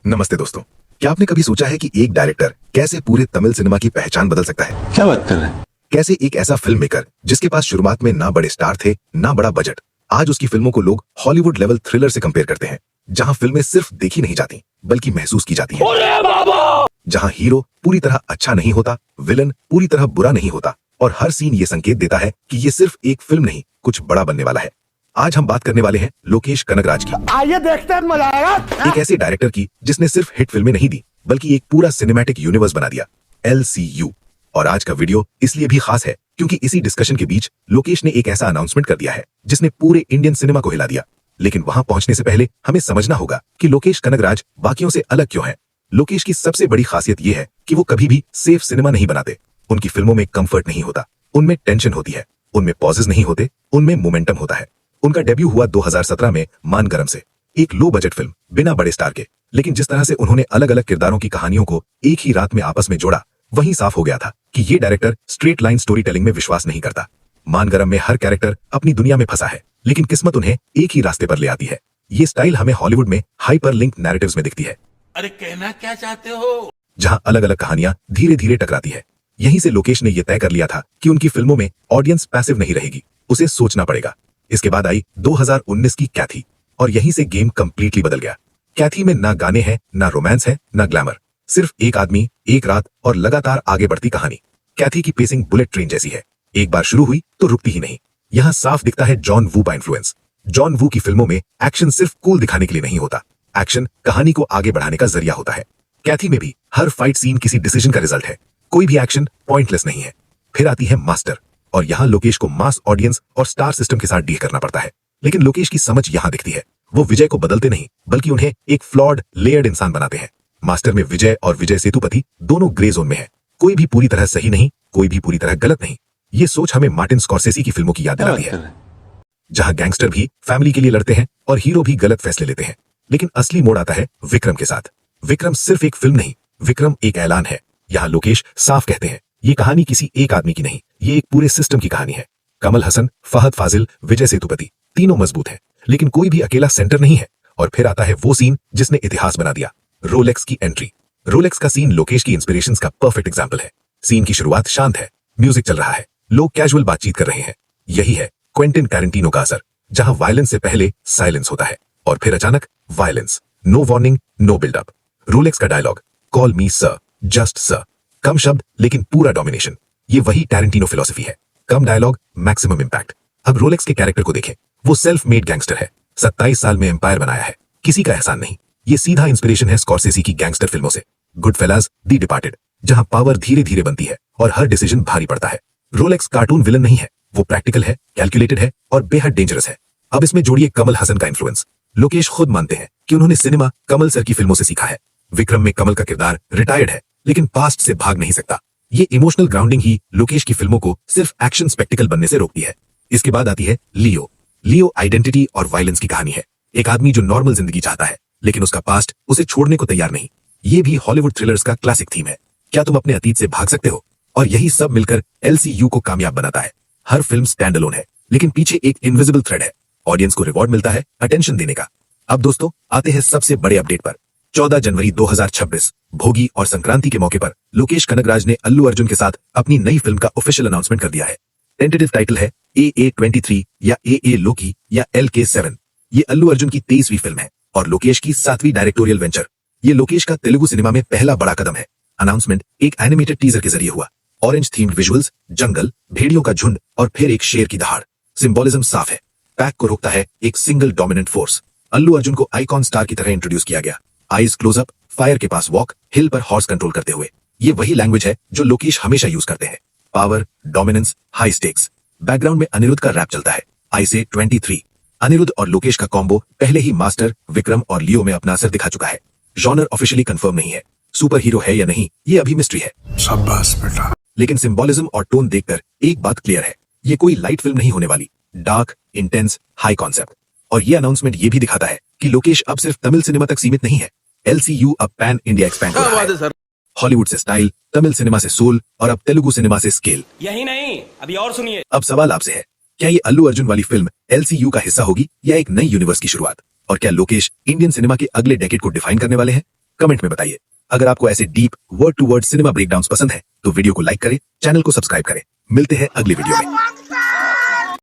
नमस्ते दोस्तों, क्या आपने कभी सोचा है कि एक डायरेक्टर कैसे पूरे तमिल सिनेमा की पहचान बदल सकता है? क्या बात कर रहे हैं? कैसे एक ऐसा फिल्म मेकर जिसके पास शुरुआत में ना बड़े स्टार थे ना बड़ा बजट, आज उसकी फिल्मों को लोग हॉलीवुड लेवल थ्रिलर से कंपेयर करते हैं, जहां फिल्में सिर्फ देखी नहीं जाती बल्कि महसूस की जाती हैं। जहां हीरो पूरी तरह अच्छा नहीं होता, विलन पूरी तरह बुरा नहीं होता और हर सीन ये संकेत देता है कि ये सिर्फ एक फिल्म नहीं, कुछ बड़ा बनने वाला है। आज हम बात करने वाले हैं लोकेश कनगराज की। आइए देखते हैं, मजा आएगा। एक ऐसे डायरेक्टर की जिसने सिर्फ हिट फिल्में नहीं दी बल्कि एक पूरा सिनेमैटिक यूनिवर्स बना दिया, LCU। और आज का वीडियो इसलिए भी खास है क्योंकि इसी डिस्कशन के बीच लोकेश ने एक ऐसा अनाउंसमेंट कर दिया है जिसने पूरे इंडियन सिनेमा को हिला दिया। लेकिन वहां पहुंचने से पहले हमें समझना होगा कि लोकेश कनगराज बाकियों से अलग क्यों है। लोकेश की सबसे बड़ी खासियत यह है कि वो कभी भी सेफ सिनेमा नहीं बनाते। उनकी फिल्मों में कंफर्ट नहीं होता, उनमें टेंशन होती है, उनमें पॉजेज नहीं होते, उनमें मोमेंटम होता है। उनका डेब्यू हुआ 2017 में मानगरम से, एक लो बजट फिल्म बिना बड़े स्टार के, लेकिन जिस तरह से उन्होंने अलग अलग किरदारों की कहानियों को एक ही रात में आपस में जोड़ा, वहीं साफ हो गया था कि ये director straight line story telling में विश्वास नहीं करता। मानगरम में हर कैरेक्टर अपनी दुनिया में फंसा है, लेकिन किस्मत उन्हें एक ही रास्ते पर ले आती है। ये स्टाइल हमें हॉलीवुड में हाइपर लिंक नैरेटिव्स में दिखती है। अरे कहना क्या चाहते हो? जहां अलग अलग कहानियां धीरे धीरे टकराती है। यहीं से लोकेश ने यह तय कर लिया था कि उनकी फिल्मों में ऑडियंस पैसिव नहीं रहेगी, उसे सोचना पड़ेगा। इसके बाद आई 2019 की कैथी और यहीं से गेम कंप्लीटली बदल गया। कैथी में ना गाने हैं, ना रोमांस है, ना ग्लैमर, सिर्फ एक आदमी, एक रात और लगातार आगे बढ़ती कहानी। कैथी की पेसिंग बुलेट ट्रेन जैसी है, एक बार शुरू हुई तो रुकती ही नहीं। यहां साफ दिखता है जॉन वू का इन्फ्लुएंस। जॉन वू की फिल्मों में एक्शन सिर्फ कूल दिखाने के लिए नहीं होता, एक्शन कहानी को आगे बढ़ाने का जरिया होता है। कैथी में भी हर फाइट सीन किसी डिसीजन का रिजल्ट है, कोई भी एक्शन पॉइंटलेस नहीं है। फिर आती है मास्टर और यहाँ लोकेश को मास ऑडियंस और स्टार सिस्टम के साथ डील करना पड़ता है। लेकिन लोकेश की समझ यहाँ दिखती है, वो विजय को बदलते नहीं बल्कि उन्हें एक फ्लॉड लेयर्ड इंसान बनाते हैं। मास्टर में विजय और विजय सेतुपति दोनों ग्रे जोन में है, कोई भी पूरी तरह सही नहीं, कोई भी पूरी तरह गलत नहीं। ये सोच हमें मार्टिन स्कॉर्सेसी की फिल्मों की याद दिलाती है, जहां गैंगस्टर भी फैमिली के लिए लड़ते हैं और हीरो भी गलत फैसले लेते हैं। लेकिन असली मोड़ आता है विक्रम के साथ। विक्रम सिर्फ एक फिल्म नहीं, विक्रम एक ऐलान है। यहाँ लोकेश साफ कहते हैं, ये कहानी किसी एक आदमी की नहीं, ये एक पूरे सिस्टम की कहानी है। कमल हसन, फहद फाजिल, विजय सेतुपति तीनों मजबूत हैं, लेकिन कोई भी अकेला सेंटर नहीं है। और फिर आता है वो सीन जिसने इतिहास बना दिया, रोलेक्स की एंट्री। रोलेक्स का सीन लोकेश की इंस्पिरेशंस का परफेक्ट एग्जाम्पल है। सीन की शुरुआत शांत है, म्यूजिक चल रहा है, लोग कैजुअल बातचीत कर रहे हैं। यही है क्वेंटिन टैरेंटिनो का असर, जहां वायलेंस से पहले साइलेंस होता है और फिर अचानक violence. No warning, no buildup. Rolex का dialogue, call me sir, just sir. कम शब्द लेकिन पूरा डोमिनेशन। ये वही टैरेंटिनो फिलॉसफी है, कम डायलॉग मैक्सिमम इंपैक्ट। अब रोलेक्स के कैरेक्टर को देखें, वो सेल्फ मेड गैंगस्टर है, 27 साल में एम्पायर बनाया है, किसी का एहसान नहीं। ये सीधा इंस्पिरेशन है स्कॉर्सेसी की गैंगस्टर फिल्मों से, गुडफेलास, दी डिपार्टेड, जहां पावर धीरे धीरे बनती है और हर डिसीजन भारी पड़ता है। रोलेक्स कार्टून विलन नहीं है, वो प्रैक्टिकल है, कैलकुलेटेड है और बेहद डेंजरस है। अब इसमें जोड़िए कमल हसन का इन्फ्लुएंस। लोकेश खुद मानते हैं कि उन्होंने सिनेमा कमल सर की फिल्मों से सीखा है। विक्रम में कमल का किरदार रिटायर्ड है, लेकिन पास्ट से भाग नहीं सकता। ये इमोशनल ग्राउंडिंग ही लोकेश की फिल्मों को सिर्फ एक्शन स्पेक्टिकल बनने से रोकती है। इसके बाद आती है लियो। लियो आइडेंटिटी और वायलेंस की कहानी है। एक आदमी जो नॉर्मल जिंदगी चाहता है, लेकिन उसका पास्ट उसे छोड़ने को तैयार नहीं। ये भी हॉलीवुड थ्रिलर्स का क्लासिक थीम है। क्या तुम अपने अतीत से भाग सकते हो? और यही सब मिलकर LCU को कामयाब बनाता है। हर फिल्म स्टैंड अलोन है, लेकिन पीछे एक इनविजिबल थ्रेड है। ऑडियंस को रिवॉर्ड मिलता है अटेंशन देने का। अब दोस्तों आते हैं सबसे बड़े अपडेट पर। 14 जनवरी 2026 भोगी और संक्रांति के मौके पर लोकेश कनगराज ने अल्लू अर्जुन के साथ अपनी नई फिल्म का ऑफिशियल अनाउंसमेंट कर दिया है। टेंटेटिव टाइटल है AA23 या AA लोकी या LK7। ये अल्लू अर्जुन की 23वीं फिल्म है और लोकेश की 7वीं डायरेक्टोरियल वेंचर। ये लोकेश का तेलुगु सिनेमा में पहला बड़ा कदम है। अनाउंसमेंट एक एनिमेटेड टीजर के जरिए हुआ। ऑरेंज थीम्ड विजुअल्स, जंगल, भेड़ियों का झुंड और फिर एक शेर की दहाड़। सिंबोलिज्म साफ है, पैक को रोकता है एक single dominant force. Allu Arjun को आइकॉन स्टार की तरह इंट्रोड्यूस किया गया। आईज क्लोजअप, फायर के पास वॉक, हिल पर हॉर्स कंट्रोल करते हुए। ये वही लैंग्वेज है जो लोकेश हमेशा यूज करते हैं, power, dominance, high stakes. Background में अनिरुद्ध का रैप चलता है, आई से 23। अनिरुद्ध और लोकेश का कॉम्बो पहले ही मास्टर, विक्रम और लियो में अपना असर दिखा चुका है। जॉनर ऑफिशियली कंफर्म नहीं है, सुपर हीरो है या नहीं ये अभी मिस्ट्री है। शाबाश बेटा। लेकिन सिंबोलिज्म और टोन देखकर एक बात क्लियर है, ये कोई लाइट फिल्म नहीं होने वाली, डार्क, इंटेंस, हाई कॉन्सेप्ट। और ये अनाउंसमेंट ये भी दिखाता है कि लोकेश अब सिर्फ तमिल सिनेमा तक सीमित नहीं है। LCU अब पैन इंडिया एक्सपैंड हो रहा है। हॉलीवुड से स्टाइल, तमिल सिनेमा से सोल और अब तेलुगु सिनेमा से स्केल। यही नहीं, अभी और सुनिए। अब सवाल आपसे है, क्या ये अल्लू अर्जुन वाली फिल्म LCU का हिस्सा होगी या एक नई यूनिवर्स की शुरुआत? और क्या लोकेश इंडियन सिनेमा के अगले डेकेड को डिफाइन करने वाले हैं? कमेंट में बताइए। अगर आपको ऐसे deep word to word cinema breakdowns पसंद है तो वीडियो को लाइक करें, चैनल को सब्सक्राइब करें। मिलते हैं अगली वीडियो में।